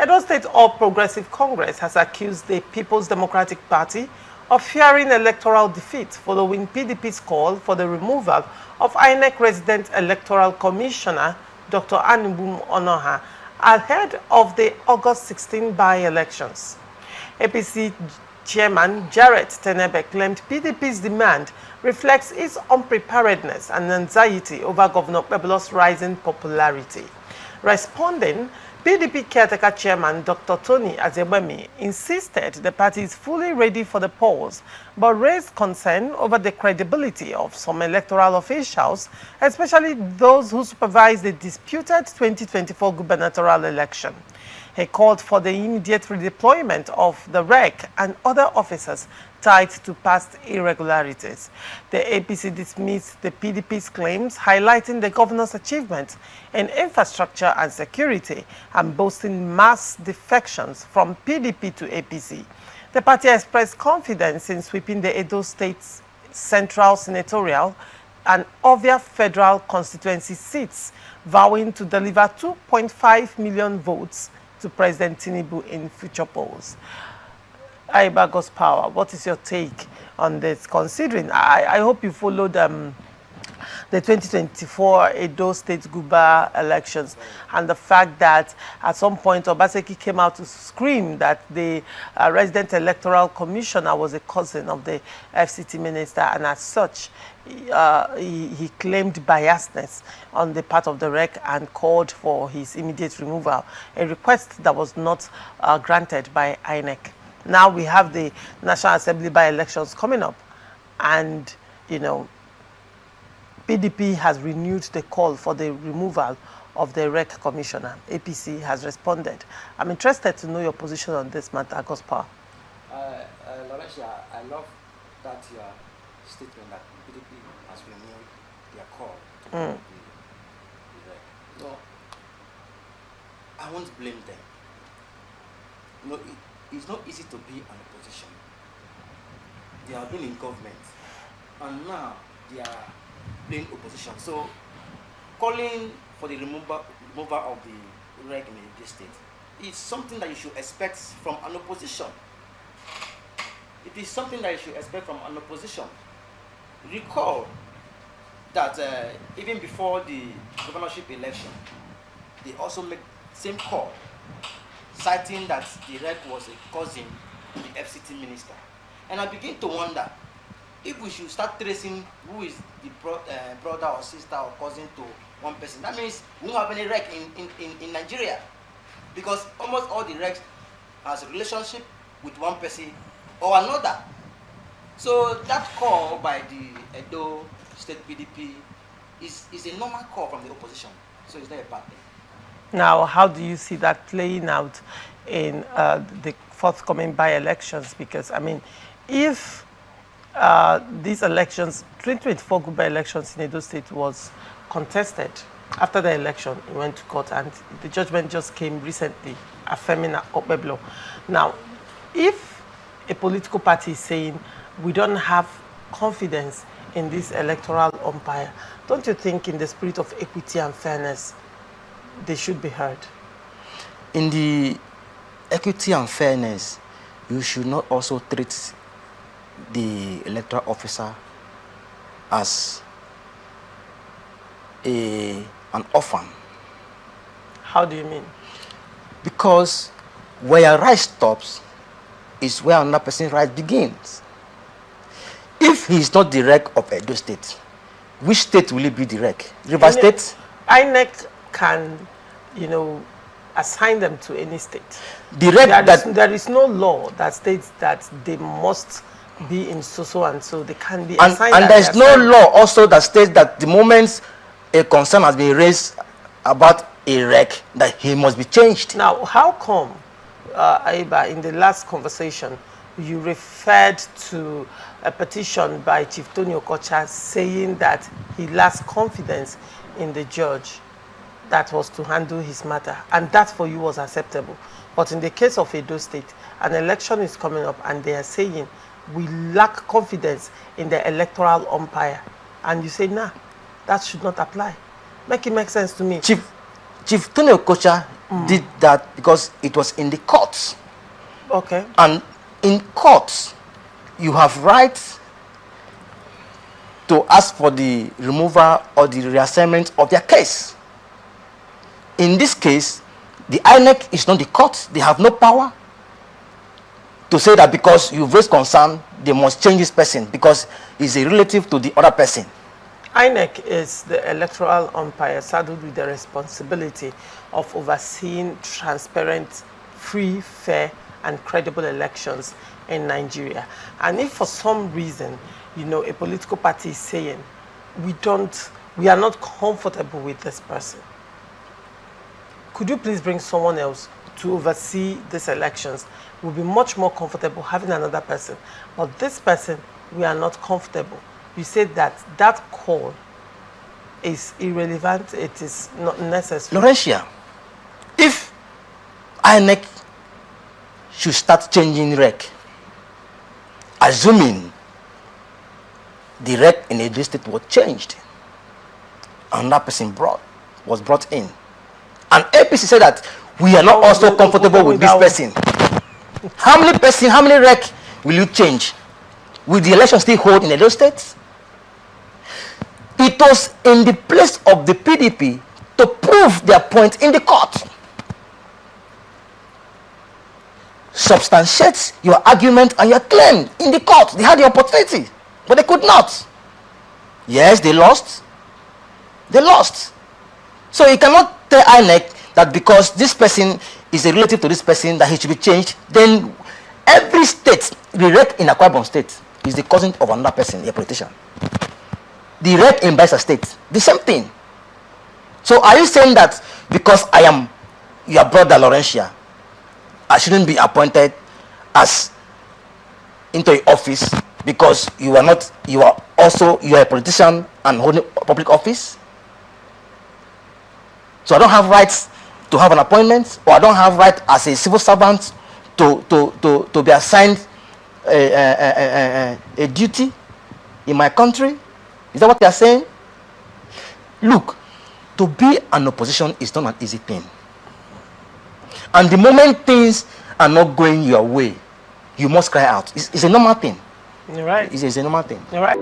Edo State All Progressive Congress has accused the People's Democratic Party of fearing electoral defeat following PDP's call for the removal of INEC resident electoral commissioner Dr. Anugbum Onuaha ahead of the August 16 by-elections. APC Chairman Jarrett Tenebe claimed PDP's demand reflects its unpreparedness and anxiety over Governor Okpebholo's rising popularity. Responding, PDP caretaker chairman Dr. Tony Azebemi insisted the party is fully ready for the polls, but raised concern over the credibility of some electoral officials, especially those who supervised the disputed 2024 gubernatorial election. He called for the immediate redeployment of the REC and other officers tied to past irregularities. The APC dismissed the PDP's claims, highlighting the governor's achievements in infrastructure and security and boasting mass defections from PDP to APC. The party expressed confidence in sweeping the Edo State's Central Senatorial and Ovia Federal constituency seats, vowing to deliver 2.5 million votes to President Tinubu in future polls. Aiba God's power, what is your take on this? Considering, I hope you followed the 2024 Edo State Guba elections and the fact that at some point Obaseki came out to scream that the resident electoral commissioner was a cousin of the FCT minister, and as such he claimed biasness on the part of the REC and called for his immediate removal, a request that was not granted by INEC. Now we have the National Assembly by-elections coming up, and, you know, PDP has renewed the call for the removal of the REC commissioner. APC has responded. I'm interested to know your position on this matter, Gospa. Laurentia, I love that your statement that PDP has renewed their call to the REC. No, I won't blame them. You know, it's not easy to be in a position. They have been in government, and now they are playing opposition. So, calling for the removal of the REC in the state is something that you should expect from an opposition. It is something that you should expect from an opposition. Recall that even before the governorship election, they also made the same call, citing that the REC was a cousin to the FCT minister. And I begin to wonder if we should start tracing who is the brother or sister or cousin to one person. That means we don't have any REC in Nigeria, because almost all the RECs has a relationship with one person or another. So that call by the Edo State PDP is a normal call from the opposition. So it's not a bad thing. Now, how do you see that playing out in the forthcoming by-elections? Because, I mean, if these elections, 2024 by-elections in Edo State was contested, after the election, it went to court, and the judgment just came recently, affirming Okpebholo. Now, if a political party is saying, we don't have confidence in this electoral umpire, don't you think in the spirit of equity and fairness, they should be heard? In the equity and fairness, you should not also treat the electoral officer as an orphan. How do you mean? Because where your right stops is where another person's right begins. If he is not the REC of Edo State, which state will he be the REC? River State? INEC can, you know, assign them to any state. The REC there is no law that states that they must be in so and so. They can be assigned. And there is no law also that states that the moment a concern has been raised about a REC, that he must be changed. Now, how come, Aiba, in the last conversation, you referred to a petition by Chief Tony Okocha saying that he lacks confidence in the judge that was to handle his matter, and that for you was acceptable? But in the case of Edo State, an election is coming up and they are saying we lack confidence in the electoral umpire, and you say, nah, that should not apply. Make it make sense to me. Chief Tony Okocha did that because it was in the courts. Okay. And in courts, you have rights to ask for the removal or the reassignment of their case. In this case, the INEC is not the court. They have no power to say that because you've raised concern, they must change this person because he's a relative to the other person. INEC is the electoral umpire saddled with the responsibility of overseeing transparent, free, fair, and credible elections in Nigeria. And if for some reason, you know, a political party is saying, we are not comfortable with this person, could you please bring someone else to oversee these elections? We'll be much more comfortable having another person. But this person, we are not comfortable. You said that that call is irrelevant, it is not necessary. Laurentia, if INEC should start changing rec, assuming the rec in a district was changed, another person was brought in, and APC said that we are not also comfortable with this person. How many rec will you change? Will the election still hold in those states? It was in the place of the PDP to prove their point in the court. Substantiate your argument and your claim in the court. They had the opportunity, but they could not. Yes, they lost. They lost. So you cannot tell INEC that because this person is a relative to this person that he should be changed. Then every state, the rec in Akwa Ibom state is the cousin of another person, a politician. The rec in Bayelsa state, the same thing. So are you saying that because I am your brother Laurentia, I shouldn't be appointed as into an office because you are a politician and holding public office? So I don't have rights to have an appointment, or I don't have right as a civil servant to be assigned a duty in my country? Is that what they are saying? Look, to be an opposition is not an easy thing. And the moment things are not going your way, you must cry out. It's a normal thing. You're right. It's a normal thing. You're right.